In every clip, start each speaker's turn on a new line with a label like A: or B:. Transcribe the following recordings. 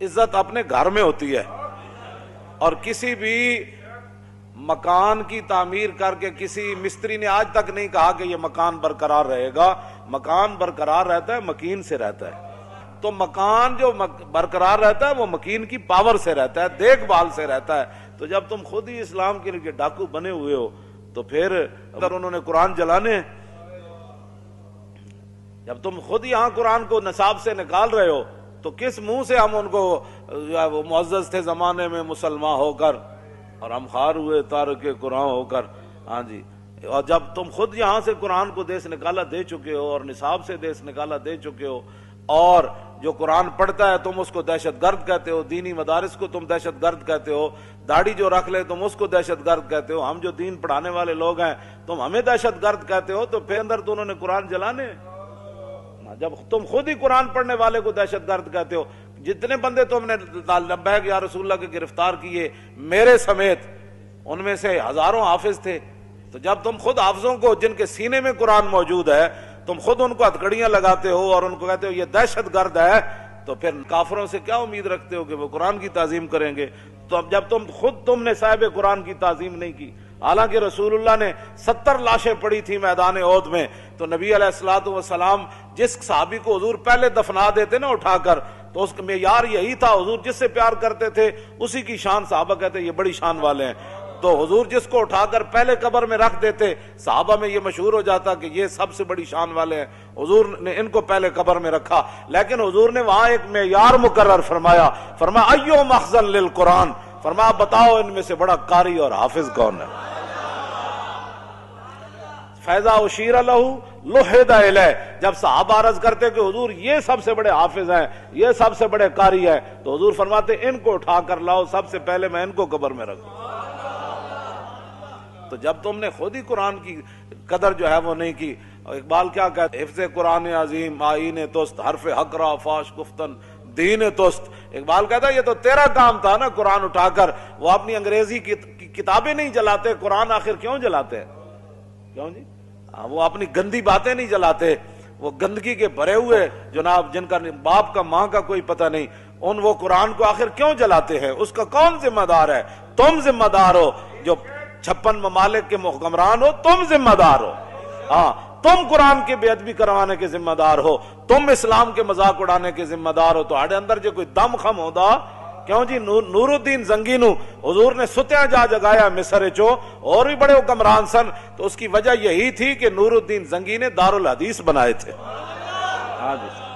A: عزت اپنے گھر میں ہوتی ہے، اور کسی بھی مکان کی تعمیر کر کے کسی مستری نے آج تک نہیں کہا کہ یہ مکان برقرار رہے گا. مکان برقرار رہتا ہے مکین سے رہتا ہے. تو مکان جو برقرار رہتا ہے وہ مکین کی پاور سے رہتا ہے، دیکھ بھال سے رہتا ہے. تو جب تم خود ہی اسلام کے لیے ڈاکو بنے ہوئے ہو تو پھر اگر انہوں نے قرآن جلانے، جب تم خود یہاں قرآن کو نصاب سے نکال رہے ہو تو کس منہ سے ہم ان کو، وہ معزز تھے زمانے میں مسلمان ہو کر اور ہم خار ہوئے تارک قرآن ہو کر. ہاں جی، اور جب تم خود یہاں سے قرآن کو دیس نکالا دے چکے ہو اور نصاب سے دیس نکالا دے چکے ہو، اور جو قرآن پڑھتا ہے تم اس کو دہشت گرد کہتے ہو، دینی مدارس کو تم دہشت گرد کہتے ہو، داڑھی جو رکھ لے تم اس کو دہشت گرد کہتے ہو، ہم جو دین پڑھانے والے لوگ ہیں تم ہمیں دہشت گرد کہتے ہو، تو پھر اندر تو انہوں نے قرآن جلانے. جب تم خود ہی قرآن پڑھنے والے کو دہشت گرد کہتے ہو، جتنے بندے تم نے لبیک یا رسول اللہ کے گرفتار کیے میرے سمیت، ان میں سے ہزاروں حافظ تھے. تو جب تم خود حافظوں کو جن کے سینے میں قرآن موجود ہے تم خود ان کو ہتھکڑیاں لگاتے ہو اور ان کو کہتے ہو یہ دہشت گرد ہے، تو پھر کافروں سے کیا امید رکھتے ہو کہ وہ قرآن کی تعظیم کریں گے؟ تو اب جب تم نے صاحب قرآن کی تعظیم نہیں کی، حالانکہ رسول اللہ نے 70 لاشیں پڑی تھی میدان احد میں، تو نبی علیہ الصلوۃ والسلام جس صحابی کو حضور پہلے دفنا دیتے نا اٹھا کر، تو اس کا معیار یہی تھا، حضور جس سے پیار کرتے تھے اسی کی شان صحابہ کہتے یہ بڑی شان والے ہیں. تو حضور جس کو اٹھا کر پہلے قبر میں رکھ دیتے صحابہ میں یہ مشہور ہو جاتا کہ یہ سب سے بڑی شان والے ہیں، حضور نے ان کو پہلے قبر میں رکھا. لیکن حضور نے وہاں ایک معیار مقرر فرمایا ایو مخزن للقرآن، فرمایا بتاؤ ان میں سے بڑا قاری اور حافظ کون ہے؟ فیضا اشیر لہو لحد الیہ، جب صحابہ عرض کرتے کہ حضور یہ سب سے بڑے حافظ ہیں، یہ سب سے بڑے قاری ہیں، تو حضور فرماتے ان کو اٹھا کر لاؤ، سب سے پہلے میں ان کو قبر میں رکھوں. تو جب تم نے خود ہی قرآن کی قدر جو ہے وہ نہیں کی. اقبال کیا کہتے ہیں؟ حفظ قرآن عظیم آئین توست، حرف حق را فاش گفتن دین توست. اقبال کہتا ہے یہ تو تیرا کام تھا نا قرآن اٹھا کر. وہ اپنی انگریزی کی کتابیں نہیں جلاتے، قرآن آخر کیوں جلاتے ہیں؟ کیوں جی؟ وہ اپنی گندی باتیں نہیں جلاتے، وہ گندگی کے بھرے ہوئے جناب جن کا باپ کا ماں کا کوئی پتہ نہیں، وہ قرآن کو آخر کیوں جلاتے ہیں؟ اس کا کون ذمہ دار ہے؟ تم ذمہ دار ہو، جو 56 ممالک کے حکمران ہو، تم ذمہ دار ہو. ہاں، تم قرآن کی بے ادبی کروانے کے ذمہ دار ہو، تم اسلام کے مذاق اڑانے کے ذمہ دار ہو. تو ہاڑے اندر جو کوئی دم خم ہوتا کیوں جی؟ نور الدین زنگی نو حضور نے ستیاں جا جگایا مصر چو، اور بھی بڑے حکمران سن، تو اس کی وجہ یہی تھی کہ نور الدین زنگی نے دارالحدیث بنائے تھے.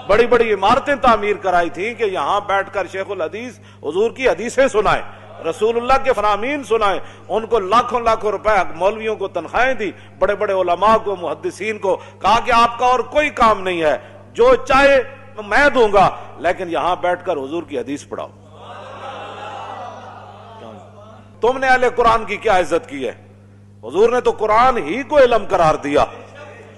A: بڑی بڑی عمارتیں تعمیر کرائی تھی کہ یہاں بیٹھ کر شیخ الحدیث حضور کی حدیثیں سنائیں، رسول اللہ کے فرامین سنائیں. ان کو لاکھوں لاکھوں روپے مولویوں کو تنخواہیں دی، بڑے بڑے علماء کو، محدثین کو، کہا کہ آپ کا اور کوئی کام نہیں ہے، جو چاہے میں دوں گا، لیکن یہاں بیٹھ کر حضور کی حدیث پڑھاؤ. تم نے اہل قرآن کی کیا عزت کی ہے؟ حضور نے تو قرآن ہی کو علم قرار دیا.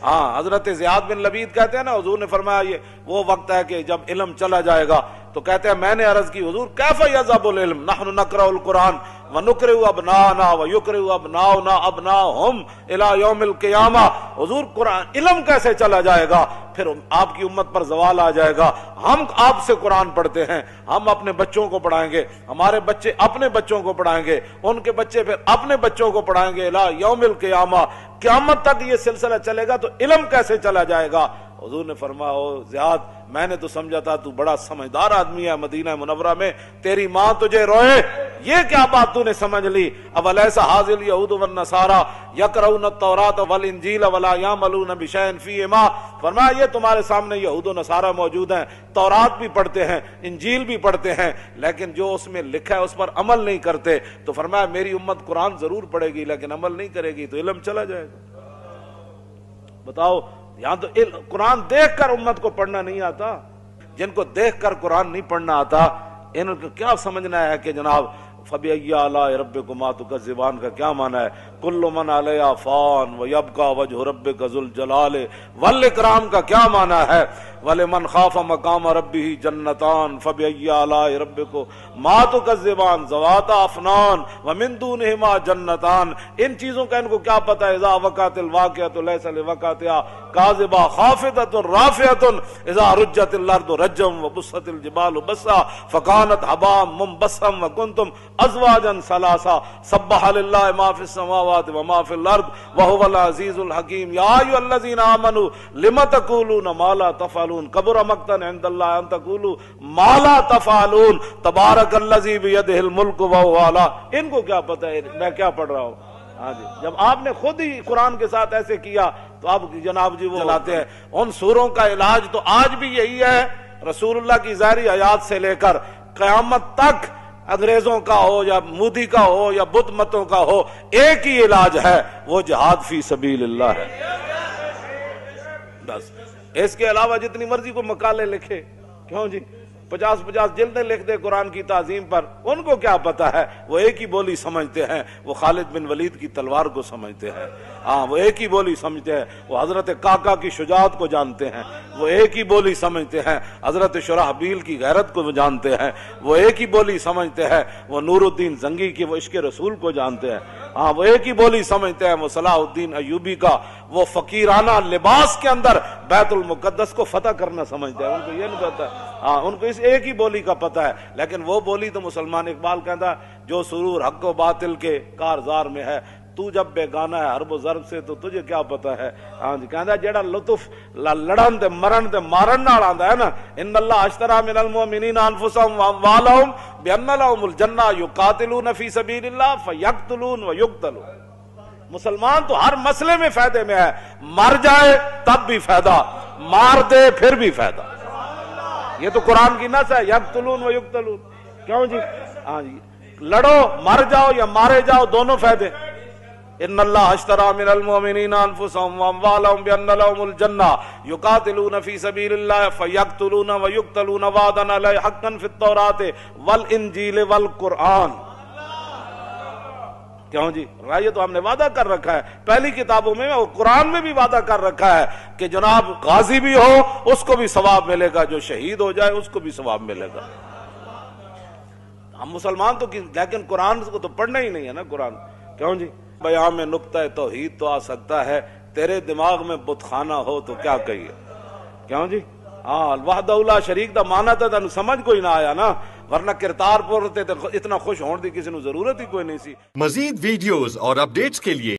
A: ہاں، حضرت زیاد بن لبید کہتے ہیں نا، حضور نے فرمایا یہ وہ وقت ہے کہ جب علم چلا جائے گا. تو کہتے ہیں میں نے عرض کی حضور کیف یذهب العلم نحن نقرأ القرآن ونقرئ ابناءنا ويقرئ ابناؤنا ابناءهم الى يوم القیامہ. حضور قرآن علم کیسے چلا جائے گا؟ پھر آپ کی امت پر زوال آ جائے گا. ہم آپ سے قرآن پڑھتے ہیں، ہم اپنے بچوں کو پڑھائیں گے، ہمارے بچے اپنے بچوں کو پڑھائیں گے، ان کے بچے پھر اپنے بچوں کو پڑھائیں گے الى یوم القیامہ. قیامت تک یہ سلسلہ چلے گا، تو علم کیسے چلا جائے گا؟ حضور نے فرمایا او زیاد، میں نے تو سمجھا تھا تو بڑا سمجھدار آدمی ہے، مدینہ منورہ میں تیری ماں تجھے روئے، یہ کیا بات تو نے سمجھ لی؟ اولیس ھذا الیہود والنصارى یقرؤون التوراۃ والانجیل ولا یعملون بشیء فیہما. فرمایا یہ تمہارے سامنے یہود و نصارہ موجود ہیں، تورات بھی پڑھتے ہیں، انجیل بھی پڑھتے ہیں، لیکن جو اس میں لکھا ہے اس پر عمل نہیں کرتے. تو فرمایا میری امت قرآن ضرور پڑھے گی لیکن عمل نہیں کرے گی، تو علم چلا جائے گا. بتاؤ، یہاں تو قرآن دیکھ کر امت کو پڑھنا نہیں آتا. جن کو دیکھ کر قرآن نہیں پڑھنا آتا ان کو کیا سمجھنا ہے کہ جناب فَبِأَيِّ آلَاءِ رَبِّكُمَا تُكَذِّبَانِ کا کیا معنی ہے؟ کل من علیہا فان ویبقی وجہ ربک ذو الجلال والاکرام کا کیا معنی ہے؟ وَلِمَنْ خَافَ مَقَامَ رَبِّهِ جَنَّتَانِ فَبِأَيِّ آلَاءِ رَبِّكُمَا مَا تُكَذِّبَانِ ذَوَاتَا أَفْنَانٍ وَمِن دُونِهِمَا جَنَّتَانِ. ان چیزوں کا ان کو کیا پتہ ہے؟ اذا وقعت الواقعۃ لیس لوقعتها کاذبہ خافضۃ رافعۃ اذا رجت الارض رجا وبست الجبال بسا فكانت هباء منبثا وكنتم ازواجا ثلاثا سبح لله ما في السماوات وما في الارض وهو العزيز الحكيم. يا ايها الذين امنوا لم تقولون ما لا تفعلون كبر مقتا عند الله ان تقولوا ما لا تفعلون تبارك الذي بيده الملك وهو على. ان کو کیا پتہ ہے میں کیا پڑھ رہا ہوں؟ ہاں جی، جب آپ نے خود ہی قرآن کے ساتھ ایسے کیا تو آپ جناب جی وہ چلاتے ہیں. ان سوروں کا علاج تو آج بھی یہی ہے، رسول اللہ کی ظاہری حیات سے لے کر قیامت تک، انگریزوں کا ہو یا مودی کا ہو یا بدھ متوں کا ہو، ایک ہی علاج ہے، وہ جہاد فی سبیل اللہ ہے. بس اس کے علاوہ جتنی مرضی کو مقالے لکھے، کیوں جی 50 جلدیں لکھ دے قرآن کی تعظیم پر، ان کو کیا پتا ہے؟ وہ ایک ہی بولی سمجھتے ہیں، وہ خالد بن ولید کی تلوار کو سمجھتے ہیں. ہاں وہ ایک ہی بولی سمجھتے ہیں، وہ حضرت کاکا کی شجاعت کو جانتے ہیں. وہ ایک ہی بولی سمجھتے ہیں، حضرت شرحبیل کی غیرت کو جانتے ہیں. وہ ایک ہی بولی سمجھتے ہیں، وہ نور الدین زنگی کی وہ عشق رسول کو جانتے ہیں. ہاں وہ ایک ہی بولی سمجھتے ہیں، وہ صلاح الدین ایوبی کا وہ فقیرانہ لباس کے اندر بیت المقدس کو فتح کرنا سمجھتے ہیں. ان کو یہ نہیں پتا، ہاں ان کو اس ایک ہی بولی کا پتہ ہے. لیکن وہ بولی تو مسلمان اقبال کہتا ہے، جو سرور حق و باطل کے کارزار میں ہے، تو جب بیگانہ ہے حرب و ضرب سے تو تجھے کیا پتہ ہے. ہاں جی کہتا ہے جیڑا لطف لڑن تے مرن تے مارن نال آندا ہے نا، ان اللہ اشترى من المؤمنین انفسهم واموالهم بان لهم الجنہ یقاتلون فی سبیل اللہ فیقتلون ویقتلون. مسلمان تو ہر مسئلے میں فائدے میں ہے، مر جائے تب بھی فائدہ، مار دے پھر بھی فائدہ. یہ تو قرآن کی نص ہے، یقتلون و یقتلون. کیوں جی؟ ہاں جی لڑو، مر جاؤ یا مارے جاؤ، دونوں فائدے. ان اللہ اشترى من المؤمنین انفسهم واموالهم بان لهم الجنہ یقاتلون فی سبیل اللہ فیقتلون ویقتلون وعدا علیہ حقا فی التوراۃ والانجیل والقرآن. کیوں جی؟ یہ تو ہم نے وعدہ کر رکھا ہے پہلی کتابوں میں اور قرآن میں بھی وعدہ کر رکھا ہے کہ جناب غازی بھی ہو اس کو بھی ثواب ملے گا، جو شہید ہو جائے اس کو بھی ثواب ملے گا. ہم مسلمان تو لیکن قرآن کو تو پڑھنا ہی نہیں ہے نا قرآن. کیوں جی؟ بیان میں نقطہ توحید تو آ سکتا ہے، تیرے دماغ میں بت خانہ ہو تو کیا کہیے. کیوں جی؟ ہاں وحدہ لا شریک دا مانا تھا سمجھ کوئی نہ آیا نا، ورنہ کرتارپور اتنا خوش ہون دی کسی نو ضرورت ہی کوئی نہیں سی.
B: مزید ویڈیوز اور اپڈیٹس کے لیے